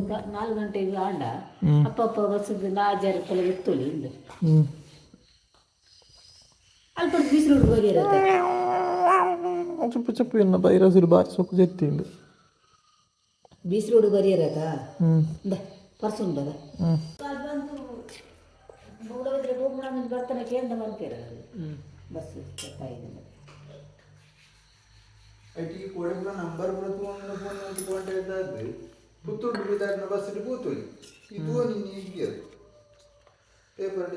4 ಗಂಟೆಗೆ ಆಂಡ ಅಪ್ಪ ಬಸ್ಸದ್ದು ನಾಜಾರಕ್ಕೆಲ್ಲ ಎತ್ತೊಲಿ ಇಂದು ಅಲ್ಪ ಬಿಸಿಲು ಹೋಗಿ ಇರುತ್ತೆ ಚುಪ್ಪು ಚುಪ್ಪು ಇನ್ನು ಬೈರಸಿರು ಬಾರಿ ಸೊಕ್ಕು ಜೆತ್ತಿಂಡು ಬಿಸಿಲು ಬರಿ ಇರತ್ತಾ ಪರ್ಸು ಉಂಟದ ಬರ್ತಾನೆ ಕೇಂದ್ರ ಮಾಡ್ತೀರ ಬಸ್ ನಂಬರ್ ಪುತ್ತೂರು ಬಿದ್ದಾಡಿನ ಬಸ್ ಕೂತೋಳಿ ಇದು ನೀನು ಪೇಪರ್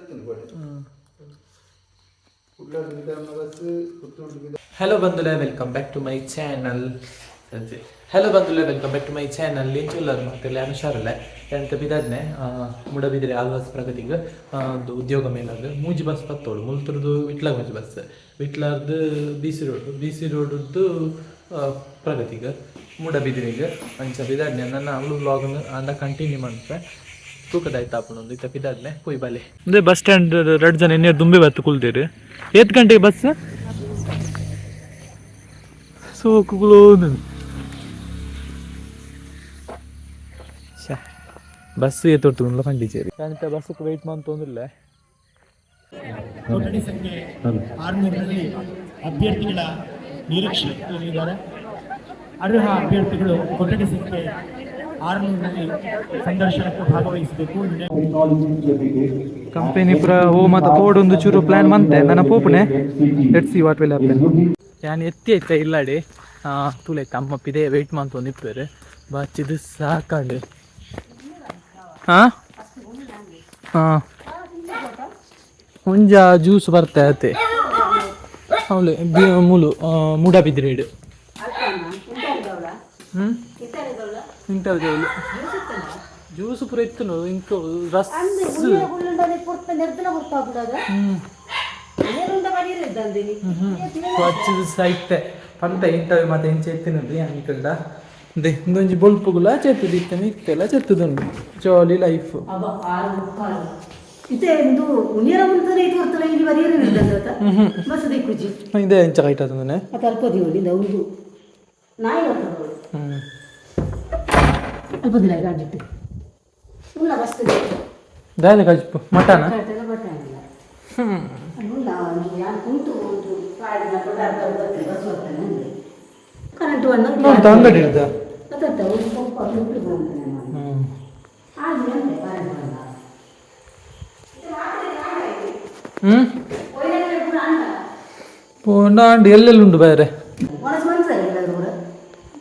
ಹಲೋ ಬಂಧುಲೆ welcome back to my channel ಏನು ಚೊಲ್ಲರು ಮತ್ತೆ ಅನುಸಾರಲ್ಲ ಎಂತ ಬಿದ್ದಾದ್ನೆ ಮುಡಬಿದ್ರೆ ಆಲ್ವಾಸ್ ಪ್ರಗತಿಗೆ ಒಂದು ಉದ್ಯೋಗ ಮೇಲದು ಮೂಜಿ ಬಸ್ ಬತ್ತೋಳು ಮುಲ್ತರದು ವಿಟ್ಲಾಗ ಮೂಜಿ ಬಸ್ ವಿಟ್ಲಾರ್ದು ಬಿ ಸಿ ರೋಡ್ದು ಪ್ರಗತಿಗೆ ಮೂಡಬಿದ್ರಿಗೆ ಅಂಚ ಬಿದ್ದಾಡ್ನೆ ನನ್ನ ಅವಳು ವ್ಲಾಗನ್ನು ಅಂದ ಕಂಟಿನ್ಯೂ ಮಾಡ್ತೆ ತೂಕದಾಯ್ತಾಪನೊಂದು ಇತ್ತ ಬಿದ್ದಾಡ್ನೆ ಪೋಯ್ ಬಾಲೆ ಅಂದರೆ ಬಸ್ ಸ್ಟ್ಯಾಂಡ್ 2 ಜನ ಇನ್ನೇ ದುಂಬಿ ಬತ್ತು ಕುಲ್ದಿರಿ 8 ಗಂಟೆಗೆ ಬಸ್ ಸೋಕುಗಳು ಬಸ್ ಎತ್ತೊಡ್ತು ಕಂಡಿಚೇರಿ ಅಂತ ಬಸ್ಸಕ್ಕೆ ವೆಯ್ಟ್ ಮಾಡ್ತೊಂದಿಲ್ಲ ಕೊಠಡಿ ಸಂಖ್ಯೆ 600ರಲ್ಲಿ ಅಭ್ಯರ್ಥಿಗಳ ನಿರೀಕ್ಷೆಯಲ್ಲಿದ್ದಾರೆ. ಅರ್ಹ ಅಭ್ಯರ್ಥಿಗಳು ಕೊಠಡಿ ಸಂಖ್ಯೆ 600ರಲ್ಲಿ ಸಂದರ್ಶನಕ್ಕೆ ಭಾಗವಹಿಸಬೇಕು. ಕಂಪನಿ ಪುರ ಓ ಮತ್ತು ಪೋಡೊಂದು ಚೂರು ಪ್ಲಾನ್ ಮಂತೆ ನನ್ನ ಪೋಪುನೆ let's see what will happen. ನಾನು ಎತ್ತಿ ಐತೆ ಇಲ್ಲಾಡಿ ತೂಲೈತೆ ಅಮ್ಮಪ್ಪಿದೆ ವೆಯ್ಟ್ ಮಾಡ್ತೊಂದಿಪ್ಪೇರು ಬಚ್ಚಿದು ಸಾಕಾಂಡು ಮುಂಜ ಜ್ಯೂಸ್ ಬರ್ತಾ ಅವಳು ಮುಳು ಮೂಡಬಿದ್ರೇಡು ಇಂಟರ್ ಜೋಳು ಜ್ಯೂಸ್ ಪೂರ ಇತ್ತು ಇಂಕ ರಸ್ ಹಚ್ಚಿದು ಸಾಯ್ತೆ ಪಂತ ಇಂಟರ್ವ್ಯೂ ಮತ್ತೆ ಹೆಂಚೆ ಎತ್ತಿನದು ಅಂಕಲ್ಡ ಅದೇ ಒಂದೊಂಜಿ ಬೊಲ್ಪುಗುಲ ಚೆತ್ತದು ಇತ್ತೇನೆ ಇತ್ತೆಲ್ಲ ಚೆತ್ತದುಂಡು ಜಾಲಿ ಲೈಫ್ ಇದೇ ಹೆಂಚ ಕೈಟ್ ಆತಂದನೆ ದಾಯಲೆ ಕಜ್ಪು ಮಟನ ಅಂಗಡಿ ಇರ್ದ ಪೋಂಡ ಎಲ್ಲೆಲ್ಲ ಉಂಟು ಬೇರೆ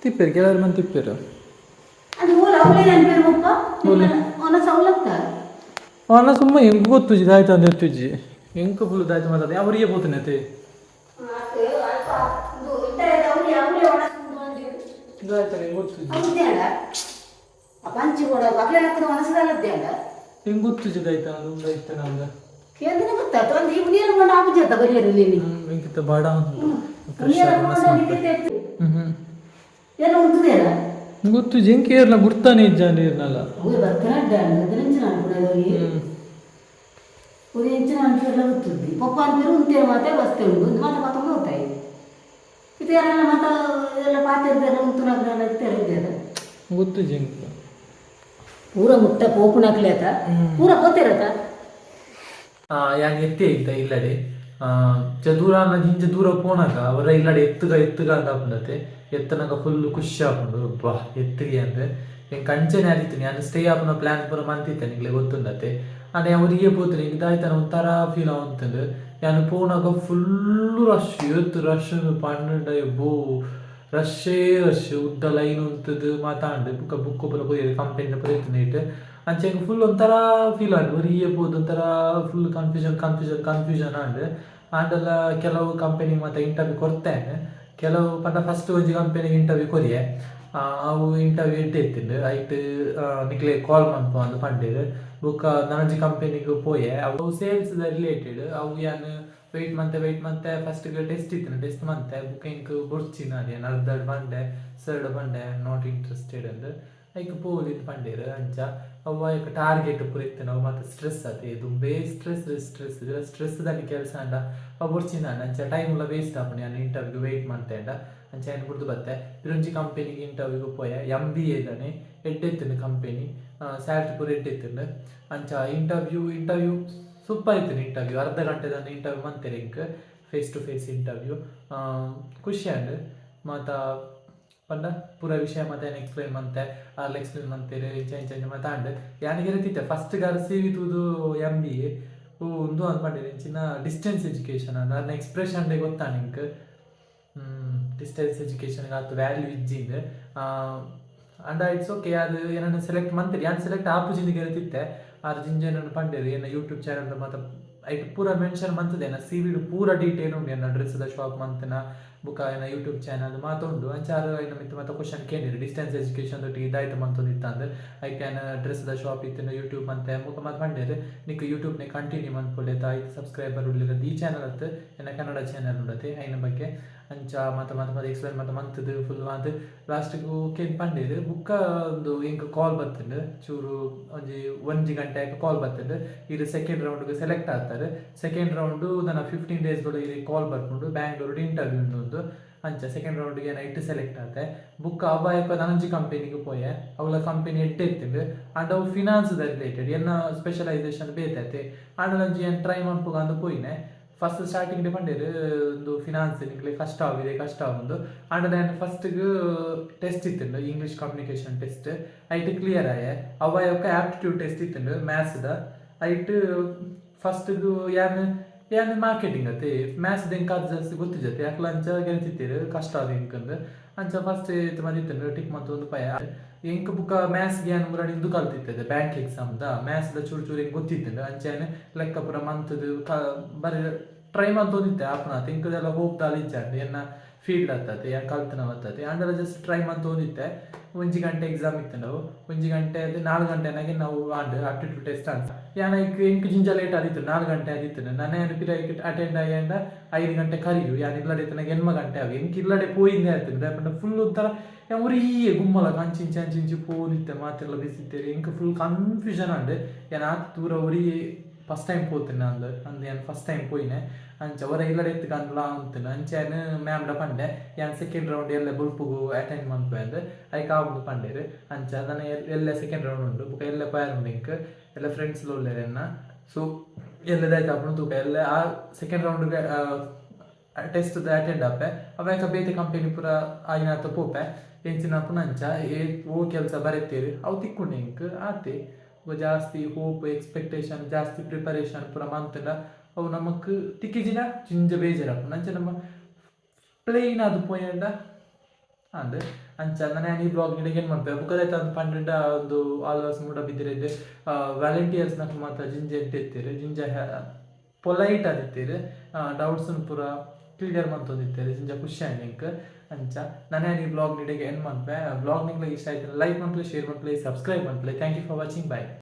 ತಿಪ್ಪೇರು ಕೆಲವರು ಮಂದಿ ತಿಪ್ಪೇರು ಅವನ ಸುಮ್ಮ ಹೆಂಗ್ ಗೊತ್ತುಜಿ ದಾಯ್ತು ಅಂತ ಎತ್ತುಜಿ ಹೆಂಗ್ ಫುಲ್ ದಾಯ್ತು ಮಾತಾಡ ಅವರಿಗೆ ಹೋಗ್ತಾನೆ ಅತ್ತೆ ಹೆಂಗ್ ಗೊತ್ತುಜಿ ದಾಯ್ತಾ ದಾಯ್ತ ನಮ್ದು ಬಾಡ ಗೊತ್ತು ಜಿಂಕೆ ಇರಲ್ಲ ಗುರ್ತಾನೆ ಇದ್ದಾನೆ ಇರ್ನಲ್ಲ ಗೊತ್ತು ಜಿಂಕೆ ಪೂರ ಮುಟ್ಟ ಪೋಪುನಾಕ್ಲೇತ ಪೂರ ಗೊತ್ತಿರತ್ತ ಯಾನ್ ಎತ್ತಿ ಐತ ಇಲ್ಲಡೆ ದೂರ ಇಂಚ ದೂರ ಪೋನಾಗ ಅವರ ಇಲ್ಲಡೆ ಎತ್ತುಗ ಅಂತ ಹಾಕೊಂಡತೆ ಎತ್ತನಾಗ ಫುಲ್ ಖುಷಿ ಹಾಕೊಂಡು ಬಾ ಎತ್ತಿಗೆ ಅಂದ್ರೆ ಹೆಂಗೆ ಕಂಚನೆ ಆದಿತ್ತು ನಾನು ಸ್ಟೇ ಆಪನ ಪ್ಲಾನ್ ಪೂರ ಮಂತಿತ್ತೆ ನಿಂಗೆ ಗೊತ್ತುಂಡತೆ ಅದೇ ಅವರಿಗೆ ಪೋತೀನಿ ಇದಾಯ್ತಾನ ಒಂಥರ ಫೀಲ್ ಆಗುತ್ತಂದು ನಾನು ಪೋನಾಗ ಫುಲ್ಲು ರಶ್ ಇವತ್ತು ರಶ್ ಪನ್ನೆಂಡು ಬೋ ರಶ್ಶೇ ರಶ್ ಉದ್ದ ಲೈನ್ ಉಂಟದು ಮಾತಾಂಡು ಬುಕ್ ಪೂರ ಪೋಯ್ದು ಕಂಪನಿ ಪೋಯ್ತು ನೈಟ್ ಅಂಚೆ ಫುಲ್ ಒಂಥರ ಫೀಲ್ ಆಂಡು ಹೊರಿಗೆ ಪೋದು ಒಂಥರ ಫುಲ್ ಕನ್ಫ್ಯೂಷನ್ ಆಂಡೆಲ್ಲ ಕೆಲವು ಕಂಪನಿ ಮತ್ತು ಇಂಟರ್ವ್ಯೂ ಕೊಡ್ತೇನೆ ಕೆಲವು ಪಂಡ ಫಸ್ಟ್ ಒಂಜಿ ಕಂಪನಿಗೆ ಇಂಟರ್ವ್ಯೂ ಕೊರಿಯೆ ಅವು ಇಂಟರ್ವ್ಯೂ ಎತ್ತಿಂಡು ಐಟ್ ನಿಕ್ಲೆ ಕಾಲ್ ಮನ್ಪ ಅಂದು ಪಂಡೇರು ಬುಕ್ಕ ನನಂಜಿ ಕಂಪನಿಗೆ ಪೋಯೆ ಅವು ಸೇಲ್ಸ್ ರಿಲೇಟೆಡ್ ಅವು ಏನು ವೆಯ್ಟ್ ಮಂತೆ ಫಸ್ಟ್ಗೆ ಟೆಸ್ಟ್ ಇತ್ತು ಟೆಸ್ಟ್ ಮಂತೆ ಬುಕ್ ಇಂಕ್ ಬುರ್ಚಿನ ಅದೇನು ಅರ್ಧ ಬಂಡೆ ಸರ್ಡ್ ಬಂಡೆ ನಾಟ್ ಇಂಟ್ರೆಸ್ಟೆಡ್ ಅಂದು ಐಕ್ ಪೋಲಿದ್ದು ಪಂಡೇರು ಅಂಚ ಅವು ಐಕ್ ಟಾರ್ಗೆಟ್ ಪೂರ ಇತ್ತು ನಾವು ಮತ್ತು ಸ್ಟ್ರೆಸ್ ಅದೇ ದುಂಬೇ ಸ್ಟ್ರೆಸ್ ದಾನಿ ಕೆಲಸ ಅಂಡ ಅವು ಬುರ್ಚಿನ ಅಂಚ ಟೈಮ್ ಎಲ್ಲ ವೇಸ್ಟ್ ಆಪಣಿ ನಾನು ಇಂಟರ್ವ್ಯೂಗೆ ವೆಯ್ಟ್ ಮಾಡ್ತೆ ಅಂಡ ಅಂಚ ಏನು ಬಿಡ್ದು ಬತ್ತೆ ಇರೊಂಜಿ ಕಂಪನಿಗೆ ಇಂಟರ್ವ್ಯೂಗೆ ಪೋಯ MBA ಇದ್ದಾನೆ ಎಡ್ಡೆತ್ತಿನ ಕಂಪನಿ ಸ್ಯಾಲ್ರಿ ಪೂರ ಇಟ್ಟಿತ್ತು ಅಂಚ ಇಂಟರ್ವ್ಯೂ ಸೂಪರ್ ಇತ್ತು ಇಂಟರ್ವ್ಯೂ ಅರ್ಧ ಗಂಟೆದ ಇಂಟರ್ವ್ಯೂ ಮಂತೇನೆ ಇಂಕ್ ಫೇಸ್ ಟು ಫೇಸ್ ಇಂಟರ್ವ್ಯೂ ಖುಷಿ ಅಂಡ್ ಮತ್ತು ಪಂಡ ಪೂರ ವಿಷಯ ಮತ್ತೆ ಎಕ್ಸ್ಪ್ಲೈನ್ ಮಂತೆ ಅಲ್ಲಿ ಎಕ್ಸ್ಪ್ಲೈನ್ ಮಂತೇರು ಇಂಚ ಮಾತಾಂಡ್ ಯಾನಿಗೆ ಇರ್ತಿತ್ತೆ ಫಸ್ಟ್ ಗಾರ CV ತೂದು MBA ಒಂದು ಅಂದ್ಕೊಂಡಿರಿ ಚಿನ್ನ ಡಿಸ್ಟೆನ್ಸ್ ಎಜುಕೇಷನ್ ನನ್ನ ಎಕ್ಸ್ಪ್ರೆಷನ್ ಗೊತ್ತಾ ನಿಂಗೆ ಡಿಸ್ಟೆನ್ಸ್ ಎಜುಕೇಷನ್ಗೆ ಆತು ವ್ಯಾಲ್ಯೂ ಇಜ್ಜಿಂದ ಅಂಡ ಇಟ್ಸ್ ಓಕೆ ಅದು ಏನನ್ನು ಸೆಲೆಕ್ಟ್ ಮಂತೀರಿ ಯಾನು ಸೆಲೆಕ್ಟ್ ಆಪುಜಿಂದಿಗೆ ಇರ್ತಿತ್ತೆ ಆರು ಜಿಂಜೇನನ್ನು ಪಂಡೇರಿ ಏನ ಯೂಟ್ಯೂಬ್ ಚಾನಲ್ ಮತ್ತು ಐಟ್ ಪೂರ ಮೆನ್ಷನ್ ಮಂತದೇನ CV ಪೂರ ಡೀಟೇಲ್ ಉಂಡು ಏನ ಡ್ರೆಸ್ದ ಶಾಪ್ ಮಂತನ ಬುಕ್ಕ ಏನ ಯೂಟ್ಯೂಬ್ ಚಾನಲ್ ಮಾತುಂಡು ಅಂಚಾರು ಏನ ಮತ್ತೆ ಕ್ವಶನ್ ಕೇಳಿರಿ ಡಿಸ್ಟೆನ್ಸ್ ಎಜುಕೇಷನ್ ತೊಟ್ಟಿ ಇದಾಯ್ತು ಮಂತೊಂದು ಇತ್ತಂದ್ರೆ ಐಕ್ ಏನ ಡ್ರೆಸ್ದ ಶಾಪ್ ಇತ್ತು ಯೂಟ್ಯೂಬ್ ಮಂತೆ ಮುಖ ಮತ್ತೆ ಪಂಡೇರಿ ನಿಕ್ ಯೂಟ್ಯೂಬ್ನೇ ಕಂಟಿನ್ಯೂ ಮಂತ್ಕೊಳ್ಳೇತ ಆಯ್ತು ಸಬ್ಸ್ಕ್ರೈಬರ್ ಉಳ್ಳಿರೋದು ಈ ಚಾನಲ್ ಅತ್ತು ಏನ ಕನ್ನಡ ಚಾನಲ್ ಉಂಡತೆ ಐನ ಬಗ್ಗೆ ಅಂಚ ಮತ್ತೆ ಎಕ್ಸ್ಪ್ಲೈನ್ ಮತ್ತೆ ಮಂತದ್ದು ಫುಲ್ ಅದು ಲಾಸ್ಟಿಗೆ ಓಕೆ ಪಂಡೇರು ಬುಕ್ಕ ಒಂದು ಹೆಂಗೆ ಕಾಲ್ ಬರ್ತದೆ ಚೂರು ಒಂಜಿ ಗಂಟೆ ಕಾಲ್ ಬರ್ತದೆ ಇದು ಸೆಕೆಂಡ್ ರೌಂಡ್ಗೆ ಸೆಲೆಕ್ಟ್ ಆಗ್ತಾರೆ ಸೆಕೆಂಡ್ ರೌಂಡು ನನ್ನ 15 ಡೇಸ್ಗಳು ಇಲ್ಲಿ ಕಾಲ್ ಬರ್ಕೊಂಡು ಬ್ಯಾಂಗ್ಳೂರು ಇಂಟರ್ವ್ಯೂ ಒಂದು ಅಂಚ ಸೆಕೆಂಡ್ ರೌಂಡ್ಗೆ ನೈಟ್ ಸೆಲೆಕ್ಟ್ ಆತೆ ಬುಕ್ ಅವಾಯಕ ನನಂಜಿ ಕಂಪನಿಗೆ ಪೋಯೆ ಅವಳ ಕಂಪನಿ ಎಡ್ಡೆ ಇತ್ತಿಂದು ಅಂಡ್ ಅವು ಫಿನಾನ್ಸ್ ರಿಲೇಟೆಡ್ ಏನ ಸ್ಪೆಷಲೈಸೇಷನ್ ಬೇತೈತೆ ಅಂಡ್ ನಂಜಿ ಏನು ಟ್ರೈ ಮಾಡ್ಪೋಗ ಅಂದು ಪೋಯಿನೆ ಫಸ್ಟ್ ಸ್ಟಾರ್ಟಿಂಗ್ ಪಂಡೇರು ಒಂದು ಫಿನಾನ್ಸ್ ನಿಂಗೆ ಕಷ್ಟ ಆಗುಂದು ಅಂಡ್ ನಾನು ಫಸ್ಟ್ಗೆ ಟೆಸ್ಟ್ ಇತ್ತು ಇಂಗ್ಲೀಷ್ ಕಮ್ಯುನಿಕೇಷನ್ ಟೆಸ್ಟ್ ಐಟ್ ಕ್ಲಿಯರ್ ಆಯೆ ಅವಾಯಕ ಆಪ್ಟಿಟ್ಯೂಡ್ ಟೆಸ್ಟ್ ಇತ್ತು ಮ್ಯಾಥ್ಸ್ದ ಐಟ್ ಫಸ್ಟ್ಗೂ ಯಾನು ಮಾರ್ಕೆಟಿಂಗ್ ಅತ್ತೆ ಮ್ಯಾಥ್ಸ್ ಎಂಕ ಅದು ಜಾಸ್ತಿ ಗೊತ್ತಿಜತ್ತೆ ಯಾಕಲ ಅಂಚ ಗೆಲ್ತಿತ್ತೇರು ಕಷ್ಟ ಅದು ಎಂಕಂದು ಅಂಚ ಫಸ್ಟ್ ಬಂದಿತ್ತು ಟಿಕ್ ಮತ್ತು ಒಂದು ಪಯ ಎಂಕ ಬುಕ್ಕ ಮ್ಯಾಥ್ಸ್ಗೆ ಏನು ಮುರಾಡಿ ಇಂದು ಕಲ್ತಿರ್ತದೆ ಬ್ಯಾಂಕ್ ಎಕ್ಸಾಮ್ದ ಮ್ಯಾಥ್ಸ್ದ ಚೂರು ಹೆಂಗೆ ಗೊತ್ತಿತ್ತು ಅಂಚೆನೆ ಲೆಕ್ಕ ಪುರ ಮಂತದ್ದು ಬರೀ ಟ್ರೈ ಮಂತೊಂದಿತ್ತೆ ಆಪನಾಥ ಇಂಕದೆಲ್ಲ ಹೋಗ್ತಾಳೆ ಇಚ್ಚಾಂಡು ಏನ ಫೀಲ್ಡ್ ಆಗ್ತದೆ ಏನು ಕಲ್ತನ ಬರ್ತದೆ ಅಂಡಲ್ಲ ಜಸ್ಟ್ ಟ್ರೈ ಮಂತೊಂದಿತ್ತೆ 1 ಗಂಟೆ ಎಕ್ಸಾಮ್ ಇತ್ತು ನಾವು 1 ಗಂಟೆ 4 ಗಂಟೆನಾಗೆ ನಾವು ಆಪ್ಟಿಟ್ಯೂಡ್ ಟೆಸ್ಟ್ ಅಂತ ಯಾನಕ್ಕೆ ಎಂಟು ಜಿಂಜ ಲೇಟ್ ಆದಿತ್ತು 4 ಗಂಟೆ ಆದಿತ್ತು ನಾನು ಪಿರ ಅಟೆಂಡ್ ಆಯ್ಯಂಡ 5 ಗಂಟೆ ಕರಿಯು ಯಾನು ಇಲ್ಲಡೆ ತನಗೆ 8 ಗಂಟೆ ಆಗಿ ಎಂಕ್ ಇಲ್ಲಡೆ ಪೋಯಿಂದೇ ಆಗ್ತದೆ ಯಾಕಂದ್ರೆ ಫುಲ್ ಒಂಥರ ಉರಿ ಗುಮ್ಮಲ ಅಂಚಿಂಚಿ ಪೋದಿತ್ತೆ ಮಾತೆಲ್ಲ ಬಿಸಿತ್ತೇರಿ ಎಂಕ್ ಫುಲ್ ಕನ್ಫ್ಯೂಷನ್ ಅಂಡ್ ಏನು ಆತು ದೂರ ಉರಿ ಫಸ್ಟ್ ಟೈಮ್ ಪೋತೇನೆ ಅಂದು ಏನು ಫಸ್ಟ್ ಟೈಮ್ ಪೋಯಿನೆ ಅಂಚ ಅವರ ಇಲ್ಲಡೆ ಎತ್ತುಕಂದ್ಲ ಅಂತೀನಿ ಅಂಚೆನು ಮ್ಯಾಮ್ಡ ಪಂಡೆ ಏನು ಸೆಕೆಂಡ್ ರೌಂಡ್ ಎಲ್ಲ ಬುಲ್ಪುಗು ಅಟೆಂಡ್ ಮಾಡ್ಪೆ ಅಂದ್ರೆ ಐಕ್ ಆಗುದು ಪಂಡೇರು ಅಂಚ ನಾನು ಎಲ್ಲ ಸೆಕೆಂಡ್ ರೌಂಡ್ ಉಂಡು ಬುಕ್ಕ ಎಲ್ಲ ಪಯರ್ ಉಂಡು ಇಂಕ್ ಎಲ್ಲ ಫ್ರೆಂಡ್ಸ್ಲು ಒಳ್ಳೆಯನ್ನ ಸೊ ಎಲ್ಲದಾಯ್ತು ಅಪ್ಪನು ತೂಕ ಎಲ್ಲ ಆ ಸೆಕೆಂಡ್ ರೌಂಡ್ಗೆ ಟೆಸ್ಟ್ ಅಟೆಂಡ್ ಆಪೆ ಅವಾಗ ಬೇತೆ ಕಂಪನಿ ಪೂರ ಆಗಿನಾತ ಪೋಪೆ ಎಂಚಿನ ಪುನಂಚ ಓ ಕೆಲಸ ಬರೀತೀರಿ ಅವು ತಿಕ್ಕೊಂಡು ಇಂಕ್ ಆತೆ ಜಾಸ್ತಿ ಹೋಪ್ ಎಕ್ಸ್ಪೆಕ್ಟೇಷನ್ ಜಾಸ್ತಿ ಪ್ರಿಪರೇಷನ್ ಪೂರ ಮಂತಂಡ ಅವು ನಮಕ್ ತಿಕ್ಕಿಜಿನ ಜಿಂಜ ಬೇಜಾರಪ್ಪ ನಂಚ ನಮ್ಮ ಪ್ಲೇನ್ ಅದು ಪೋಯಂಡ ಅಂದ್ ಅಂಚ ನಾನು ಈ ಬ್ಲಾಗ್ ನಿಮಗೆ ಏನು ಮಾಡ್ತೇವೆ ಬುಕ್ಕದೈತೆ ಒಂದು ಪಂಡ ಒಂದು ಆಲ್ವಾಸ್ ಮೂಡ ಬಿದ್ದಿರೈತೆ ವ್ಯಾಲಂಟಿಯರ್ಸ್ನ ಮಾತ್ರ ಜಿಂಜ ಎತ್ತಿರ್ತೀರಿ ಜಿಂಜ ಪೊಲೈಟ್ ಆದಿತ್ತೀರಿ ಡೌಟ್ಸನ್ನು ಪೂರ ಕ್ಲಿಯರ್ ಮಂತೊಂದಿತ್ತೇರಿ ಜಿಂಜ ಖುಷಿ ಆಯ್ನಿಂಕ್ ಅಂಚ ನಾನು ಈ ಬ್ಲಾಗ್ ನಿಮಗೆ ಏನು ಮಾಡ್ತೆ ಬ್ಲಾಗ್ ನಿಂಗೆ ಇಷ್ಟ ಆಯ್ತು ಲೈಕ್ ಮಾಡ್ಲಿ ಶೇರ್ ಮಾಡ್ಲಿ ಸಬ್ಸ್ಕ್ರೈಬ್ ಮಾಡ್ಲಿ thank you for watching by